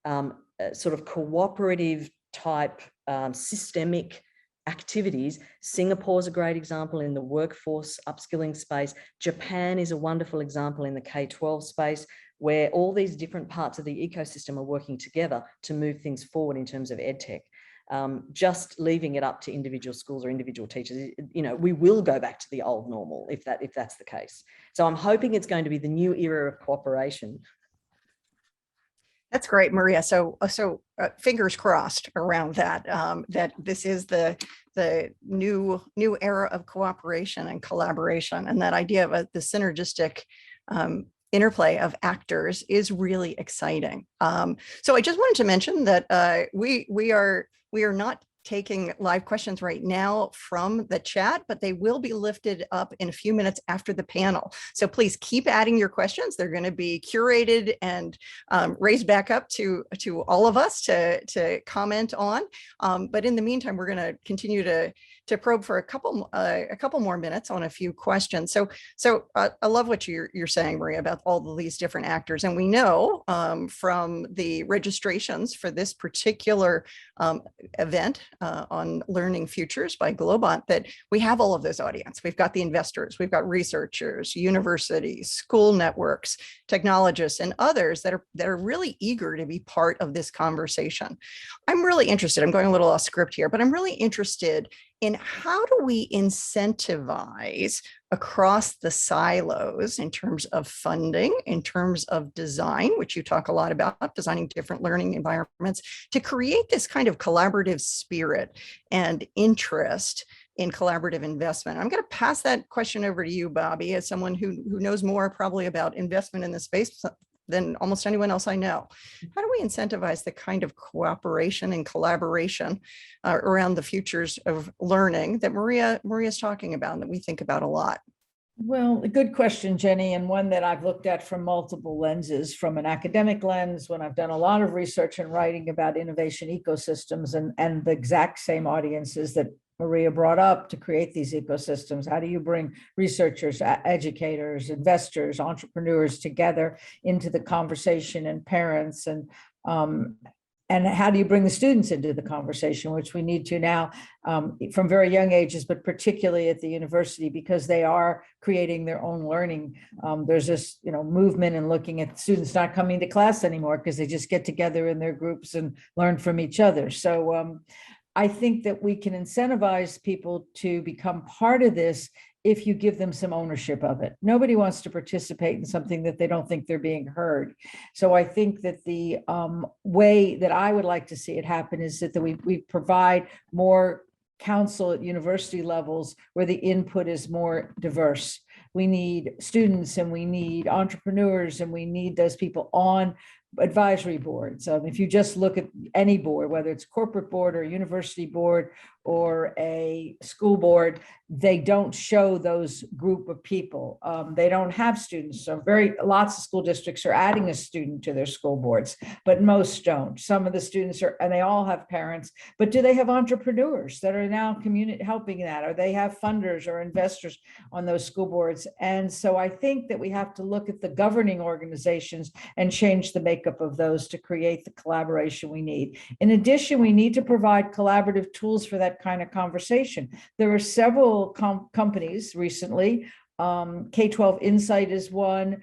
sort of cooperative type systemic activities. Singapore's a great example in the workforce upskilling space. Japan is a wonderful example in the K-12 space, where all these different parts of the ecosystem are working together to move things forward in terms of EdTech. Just leaving it up to individual schools or individual teachers, we will go back to the old normal if that's the case. So I'm hoping it's going to be the new era of cooperation. That's great, Maria. So fingers crossed around that, that this is the new era of cooperation and collaboration, and that idea of the synergistic interplay of actors is really exciting. So I just wanted to mention that we are not taking live questions right now from the chat, but they will be lifted up in a few minutes after the panel. So please keep adding your questions. They're going to be curated and raised back up to all of us to comment on. But in the meantime, we're going to continue to probe for a couple more minutes on a few questions. So I love what you're saying, Maria, about all of these different actors. And we know from the registrations for this particular event on Learning Futures by Globant that we have all of those audience. We've got the investors, we've got researchers, universities, school networks, technologists, and others that are really eager to be part of this conversation. I'm really interested, I'm going a little off script here, but I'm really interested in how do we incentivize across the silos in terms of funding, in terms of design, which you talk a lot about, designing different learning environments, to create this kind of collaborative spirit and interest in collaborative investment. I'm going to pass that question over to you, Bobby, as someone who knows more probably about investment in the space than almost anyone else I know. How do we incentivize the kind of cooperation and collaboration around the futures of learning that Maria's talking about and that we think about a lot? Well, a good question, Jenny, and one that I've looked at from multiple lenses, from an academic lens, when I've done a lot of research and writing about innovation ecosystems and the exact same audiences that Maria brought up to create these ecosystems. How do you bring researchers, educators, investors, entrepreneurs together into the conversation, and parents, and how do you bring the students into the conversation, which we need to now from very young ages, but particularly at the university, because they are creating their own learning. There's this movement in looking at students not coming to class anymore because they just get together in their groups and learn from each other. So I think that we can incentivize people to become part of this if you give them some ownership of it. Nobody wants to participate in something that they don't think they're being heard. So I think that the way that I would like to see it happen is that we provide more counsel at university levels where the input is more diverse. We need students, and we need entrepreneurs, and we need those people on advisory boards. If you just look at any board, whether it's corporate board or university board or a school board, they don't show those group of people. They don't have students. So lots of school districts are adding a student to their school boards, but most don't. Some of the students and they all have parents, but do they have entrepreneurs that are now helping that? Or they have funders or investors on those school boards? And so I think that we have to look at the governing organizations and change the makeup of those to create the collaboration we need. In addition, we need to provide collaborative tools for that kind of conversation. There are several companies recently. K-12 Insight is one.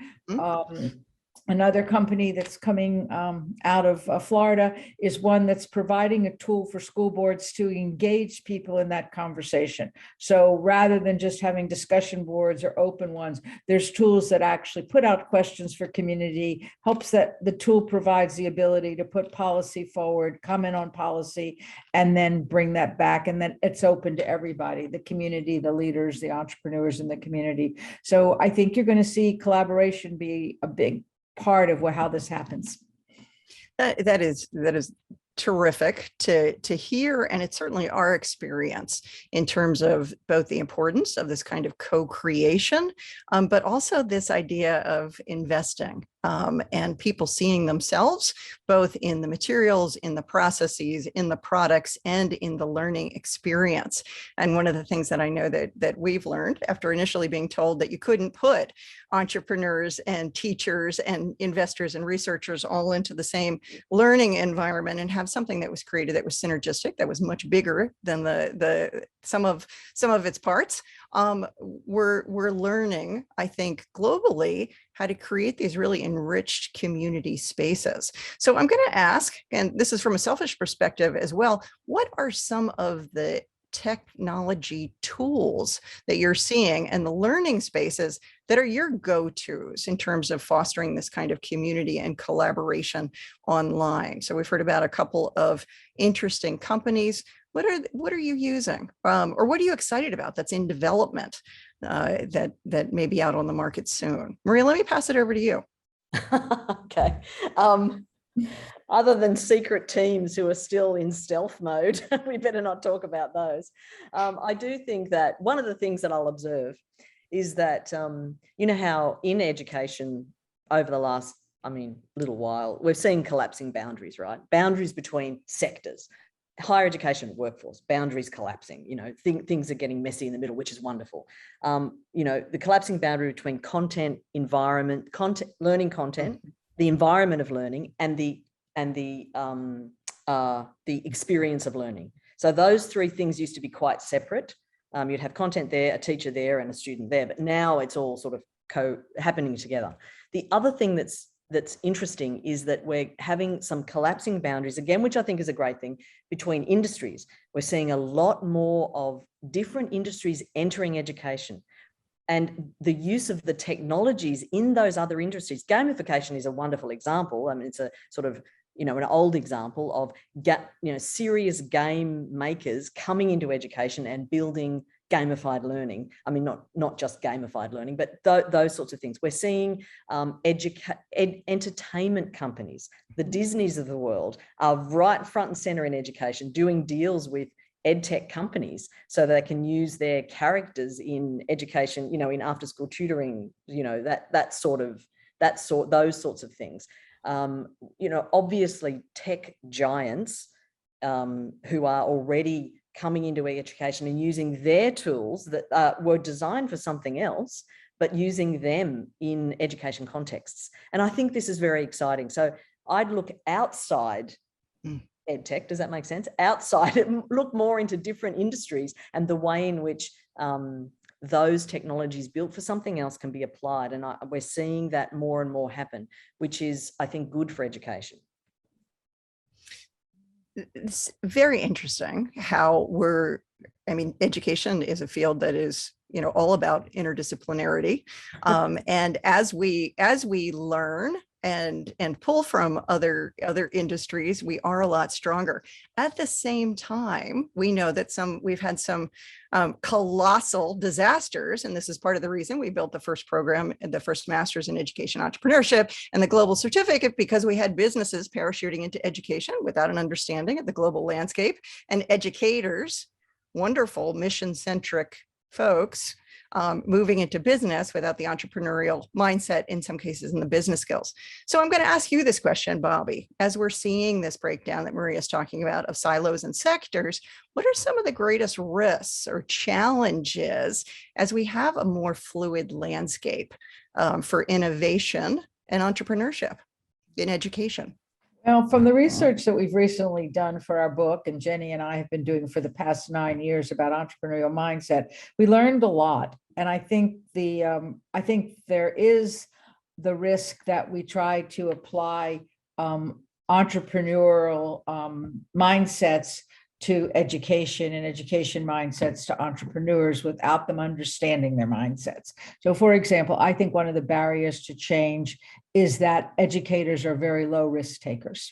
Another company that's coming out of Florida is one that's providing a tool for school boards to engage people in that conversation. So rather than just having discussion boards or open ones, there's tools that actually put out questions for community, helps that the tool provides the ability to put policy forward, comment on policy, and then bring that back. And then it's open to everybody, the community, the leaders, the entrepreneurs in the community. So I think you're going to see collaboration be a big part of how this happens. That is terrific to hear, and it's certainly our experience in terms of both the importance of this kind of co-creation, but also this idea of investing and people seeing themselves both in the materials, in the processes, in the products, and in the learning experience. And one of the things that I know that we've learned after initially being told that you couldn't put entrepreneurs and teachers and investors and researchers all into the same learning environment and have something that was created that was synergistic, that was much bigger than the some of its parts. We're learning, I think, globally how to create these really enriched community spaces. So I'm going to ask, and this is from a selfish perspective as well, what are some of the technology tools that you're seeing and the learning spaces that are your go-tos in terms of fostering this kind of community and collaboration online? So we've heard about a couple of interesting companies. What are you using, or what are you excited about that's in development that may be out on the market soon? Maria, let me pass it over to you. Okay. Other than secret teams who are still in stealth mode, we better not talk about those. I do think that one of the things that I'll observe is that, you know how in education over the last, little while, we've seen collapsing boundaries, right? Boundaries between sectors. Higher education workforce, boundaries collapsing, things are getting messy in the middle, which is wonderful. The collapsing boundary between content, environment, learning content, the environment of learning, and the experience of learning. So those three things used to be quite separate. You'd have content there, a teacher there, and a student there, but now it's all sort of happening together. The other thing that's interesting is that we're having some collapsing boundaries again, which I think is a great thing, between industries. We're seeing a lot more of different industries entering education and the use of the technologies in those other industries. Gamification is a wonderful example. It's a sort of, an old example of, serious game makers coming into education and building gamified learning. Not just gamified learning, but those sorts of things. We're seeing entertainment companies, the Disneys of the world, are right front and center in education, doing deals with edtech companies so they can use their characters in education, in after school tutoring, those sorts of things. Obviously tech giants who are already coming into education and using their tools that were designed for something else, but using them in education contexts. And I think this is very exciting. So I'd look outside EdTech, does that make sense? Outside, look more into different industries and the way in which those technologies built for something else can be applied. And we're seeing that more and more happen, which is, I think, good for education. It's very interesting how education is a field that is, all about interdisciplinarity. And as we learn and pull from other industries, we are a lot stronger. At the same time, we know that we've had some colossal disasters, and this is part of the reason we built the first program, the first Master's in Education Entrepreneurship and the Global Certificate, because we had businesses parachuting into education without an understanding of the global landscape, and educators, wonderful mission-centric folks, moving into business without the entrepreneurial mindset, in some cases, and the business skills. So I'm going to ask you this question, Bobby. As we're seeing this breakdown that Maria is talking about of silos and sectors, what are some of the greatest risks or challenges as we have a more fluid landscape for innovation and entrepreneurship in education? Well, from the research that we've recently done for our book, and Jenny and I have been doing for the past 9 years about entrepreneurial mindset, we learned a lot. And I think there is the risk that we try to apply entrepreneurial mindsets to education and education mindsets to entrepreneurs without them understanding their mindsets. So for example, I think one of the barriers to change is that educators are very low risk takers.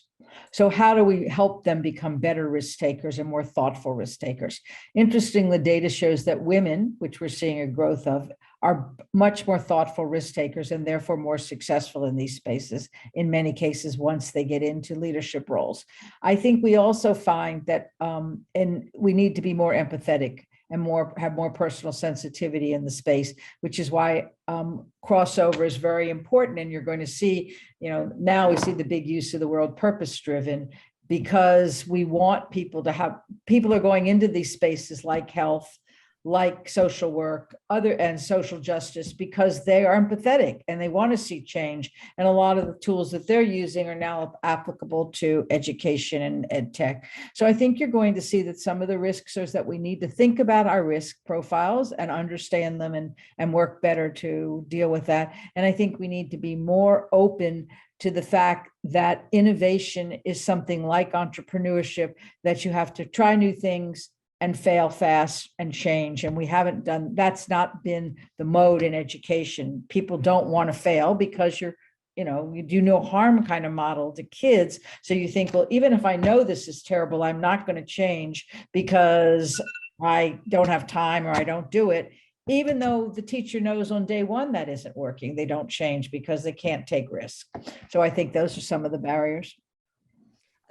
So how do we help them become better risk takers and more thoughtful risk takers? Interestingly, the data shows that women, which we're seeing a growth of, are much more thoughtful risk takers and therefore more successful in these spaces, in many cases, once they get into leadership roles. I think we also find that, and we need to be more empathetic and have more personal sensitivity in the space, which is why crossover is very important. And you're going to see, now we see the big use of the word purpose-driven, because we want people are going into these spaces like health, like social work, and social justice, because they are empathetic and they want to see change. And a lot of the tools that they're using are now applicable to education and ed tech. So I think you're going to see that some of the risks is that we need to think about our risk profiles and understand them and work better to deal with that. And I think we need to be more open to the fact that innovation is something like entrepreneurship, that you have to try new things and fail fast and change. And we haven't done, that's not been the mode in education. People don't want to fail because you do no harm kind of model to kids. So you think, well, even if I know this is terrible, I'm not going to change because I don't have time or I don't do it. Even though the teacher knows on day one that isn't working, they don't change because they can't take risks. So I think those are some of the barriers.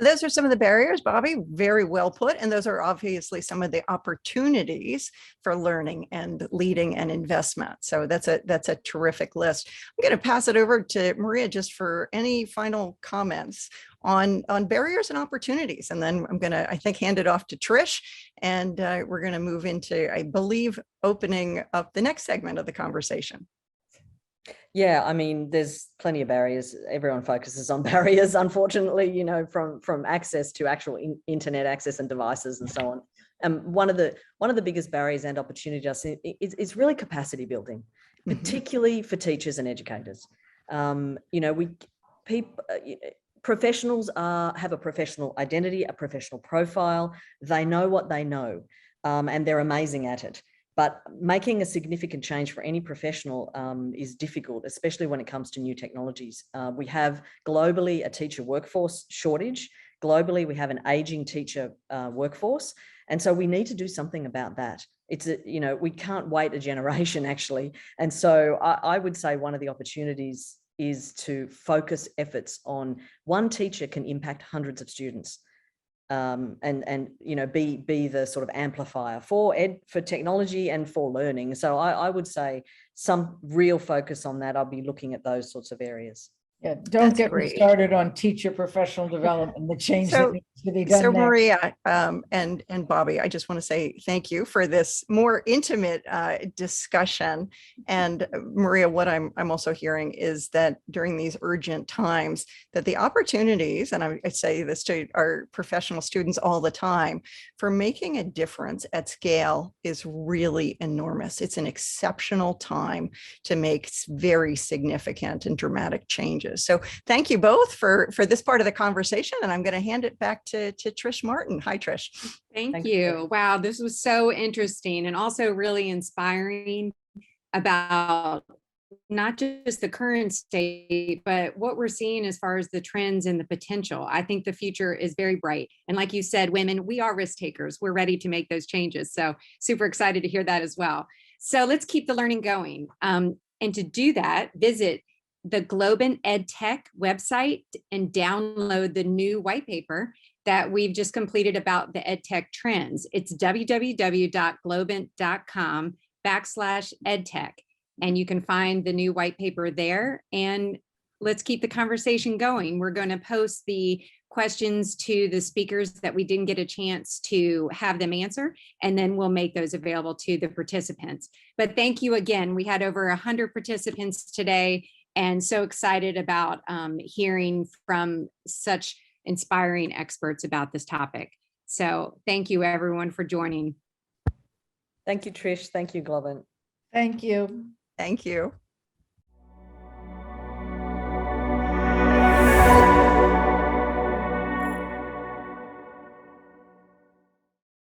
Those are some of the barriers, Bobby, very well put. And those are obviously some of the opportunities for learning and leading and investment. So that's a terrific list. I'm going to pass it over to Maria just for any final comments on barriers and opportunities. And then I'm going to, I think, hand it off to Trish, and we're going to move into, I believe, opening up the next segment of the conversation. Yeah, I mean, there's plenty of barriers. Everyone focuses on barriers, unfortunately, from access to actual internet access and devices and so on. One of the biggest barriers and opportunities is really capacity building, particularly for teachers and educators. Professionals have a professional identity, a professional profile. They know what they know, and they're amazing at it. But making a significant change for any professional is difficult, especially when it comes to new technologies. We have globally a teacher workforce shortage. Globally, we have an aging teacher workforce. And so we need to do something about that. We can't wait a generation, actually. And so I would say one of the opportunities is to focus efforts on one teacher can impact hundreds of students. And be the sort of amplifier for technology and for learning. So I would say some real focus on that. I'll be looking at those sorts of areas. Yeah, don't get me started on teacher professional development, the change that needs to be done. So there. Maria and Bobby, I just want to say thank you for this more intimate discussion. And Maria, what I'm also hearing is that during these urgent times, that the opportunities, and I say this to our professional students all the time, for making a difference at scale is really enormous. It's an exceptional time to make very significant and dramatic changes. So thank you both for this part of the conversation. And I'm going to hand it back to Trish Martin. Hi, Trish. Thank you. Wow, this was so interesting and also really inspiring about not just the current state, but what we're seeing as far as the trends and the potential. I think the future is very bright. And like you said, women, we are risk takers. We're ready to make those changes. So super excited to hear that as well. So let's keep the learning going. And to do that, visit the Globant EdTech website and download the new white paper that we've just completed about the EdTech trends. It's www.globant.com/edtech. And you can find the new white paper there. And let's keep the conversation going. We're going to post the questions to the speakers that we didn't get a chance to have them answer, and then we'll make those available to the participants. But thank you again. We had over 100 participants today, and so excited about hearing from such inspiring experts about this topic. So thank you everyone for joining. Thank you, Trish. Thank you, Globant. Thank you. Thank you.